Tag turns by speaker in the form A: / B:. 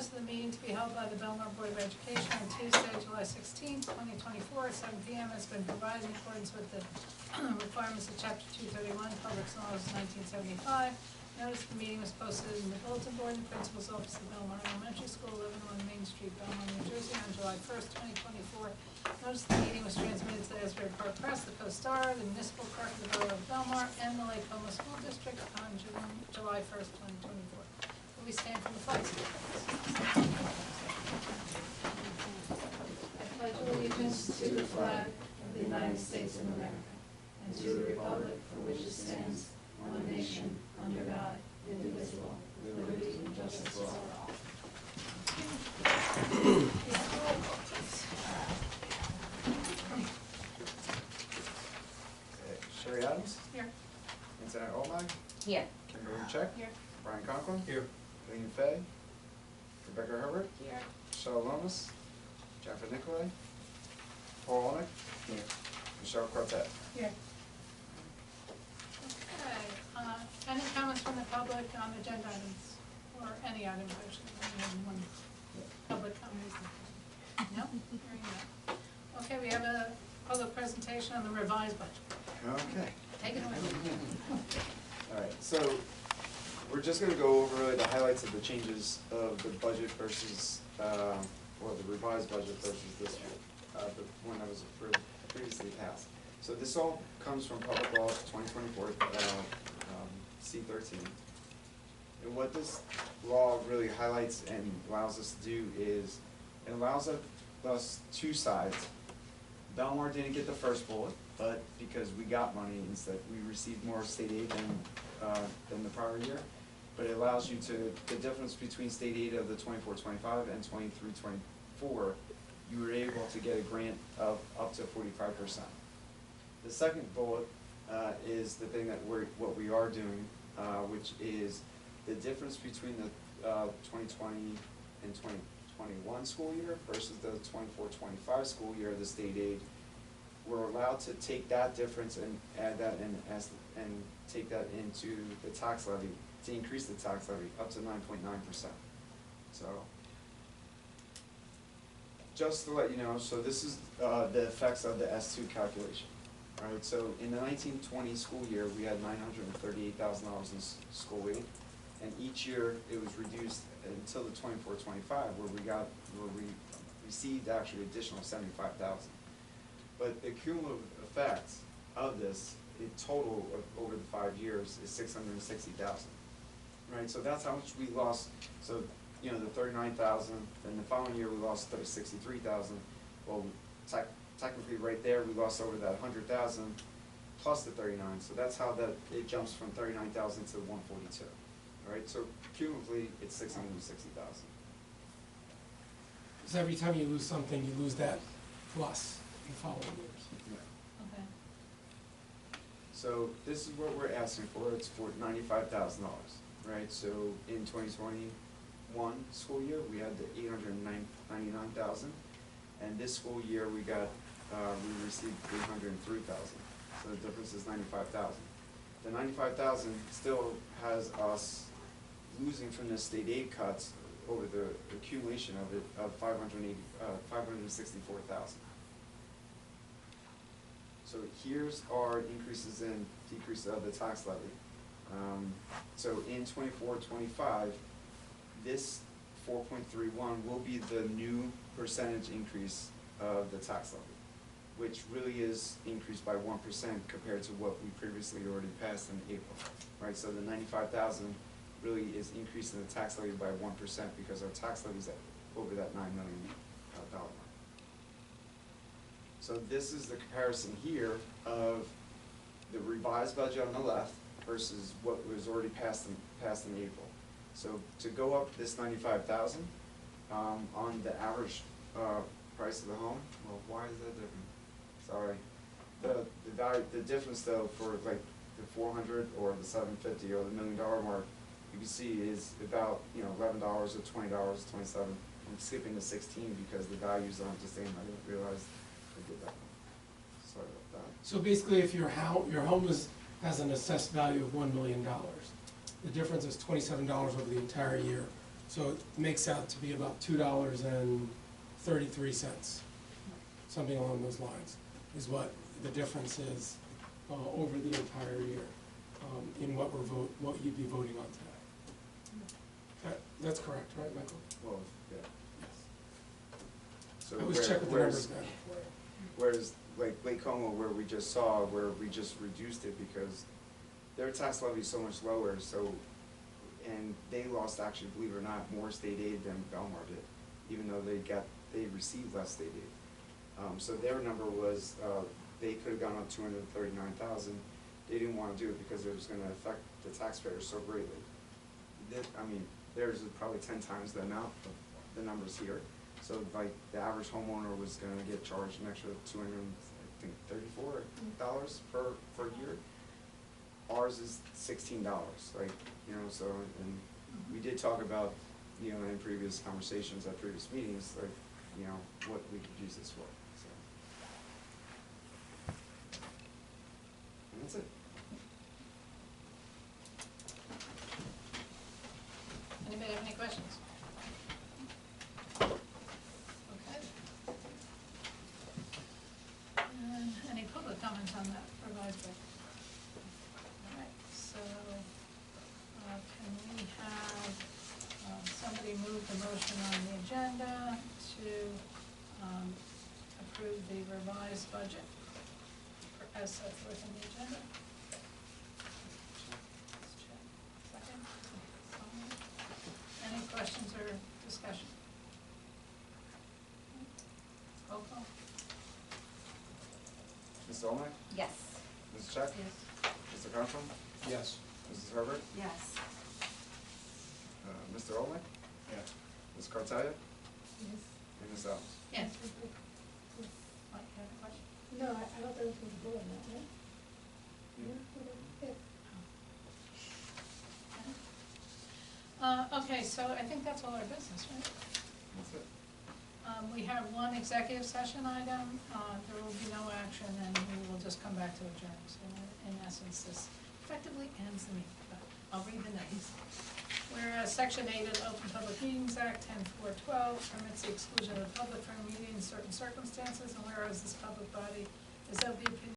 A: Notice of the meeting to be held by the Belmar Board of Education on Tuesday, July 16, 2024, at 7 p.m. has been provided in accordance with the requirements of Chapter 231, Public Laws 1975. Notice the meeting was posted in the bulletin board in the principal's office of Belmar Elementary School, 1101 Main Street, Belmar, New Jersey, on July 1st, 2024. Notice the meeting was transmitted to the Asbury Park Press, the Post-Star, the Municipal Clerk of the Borough of Belmar, and the Lake Como School District on July 1st, 2024. Will we stand for the flag salute? I pledge allegiance to the flag of the United States of America and to the republic for which it stands, one nation, under God, indivisible, with liberty and justice for all.
B: Sherry Adams?
A: Here.
B: Antoinette Olmag?
C: Here.
B: Kimberly Check?
A: Here.
B: Brian Conklin?
D: Here.
B: William Fay? Rebecca Herbert?
A: Here.
B: Michelle Lomas? Jennifer Nicolay? Paul Olnick?
D: Here.
B: Michelle Quartet?
A: Here. Okay, any comments from the public on agenda items, or any items actually, anyone, public comments? No? Hearing none. Okay, we have a public presentation on the revised budget.
B: Okay.
A: Take it away.
B: Alright, so we're just going to go over really the highlights of the changes of the budget versus, or the revised budget versus this one, the one that was previously passed. So this all comes from Public Law 2024, C13. And what this law really highlights and allows us to do is, it allows us two sides. Belmar didn't get the first bullet, but because we got money instead, we received more state aid than the prior year. But it allows you to, the difference between state aid of the 24-25 and 23-24, you were able to get a grant of up to 45%. The second bullet is the thing that what we are doing, which is the difference between the 2020 and 2021 school year versus the 24-25 school year, the state aid. We're allowed to take that difference and add that in and take that into the tax levy, to increase the tax levy up to 9.9%. So, just to let you know, so this is the effects of the S2 calculation. Right, so in the 1920 school year, we had $938,000 in school aid, and each year it was reduced until the 24-25, where we received actually additional $75,000. But the cumulative effect of this, in total over the 5 years, is $660,000. Right, so that's how much we lost. So the 39,000, then the following year we lost 63,000. Well, technically right there we lost over that 100,000 plus the 39, so that's how that it jumps from 39,000 to 142. All right, so cumulatively it's 660,000.
D: So every time you lose something, you lose that plus in the following years.
B: Yeah.
A: Okay.
B: So this is what we're asking for. It's for $95,000, right? So in 2021 school year we had the 899,000, and this school year we got we received 803,000. So the difference is 95,000. The 95,000 still has us losing from the state aid cuts over the accumulation of it of 564,000. So here's our increases and decreases of the tax levy. So in 24-25, this 4.31 will be the new percentage increase of the tax levy, which really is increased by 1% compared to what we previously already passed in April, right? So the 95,000 really is increasing the tax levy by 1% because our tax levy is at over that $9 million mark. So this is the comparison here of the revised budget on the left versus what was already passed in April. So to go up this 95,000 on the average price of the home, well, why is that different? Sorry, the value, the difference though for like the 400 or the 750 or the $1 million mark, you can see is about $11 or $20, 27. I'm skipping the 16 because the values aren't the same. I didn't realize I did that. Sorry about that.
D: So basically, if your home has an assessed value of $1 million, the difference is $27 over the entire year. So it makes out to be about $2.33, something along those lines, is what the difference is over the entire year in what what you'd be voting on today. That's correct, right, Michael?
B: Well, yeah.
D: Yes.
B: So
D: I was checking the numbers now.
B: Whereas, like Lake Como, where we just saw, where we just reduced it because their tax levy is so much lower, so, and they lost, actually, believe it or not, more state aid than Belmar did, even though they received less state aid. So their number was, they could have gone up 239,000. They didn't want to do it because it was gonna affect the taxpayers so greatly. I mean, theirs is probably 10 times the amount of the numbers here. So like the average homeowner was gonna get charged an extra $234 per year. Ours is $16, like, you know, so, and we did talk about, you know, in previous conversations at previous meetings, like, you know, what we could use this for, so. And that's it.
A: Anybody have any questions? Okay. And any public comments on that revised budget? All right, so, can we have, somebody move the motion on the agenda to, approve the revised budget as set forth in the agenda? Second? Any questions or discussion? Roll call?
B: Mr. Olmec?
C: Yes.
B: Mrs. Check?
A: Yes.
B: Mr. Cronstrom?
D: Yes.
B: Mrs. Herbert?
C: Yes.
B: Mr. Olmec?
D: Yes.
B: Ms. Cartelia?
A: Yes.
B: And Ms. Ellis?
A: Yes. Mike, you have a question?
E: No, I don't think we can vote on that, right?
A: Okay, so I think that's all our business, right?
B: That's it.
A: We have one executive session item, there will be no action, and we will just come back to adjourn. So in essence, this effectively ends the meeting, but I'll read the names. Whereas Section 8 of the Open Public Meetings Act 10.4.12 permits the exclusion of the public from a meeting in certain circumstances, and whereas this public body is of the opinion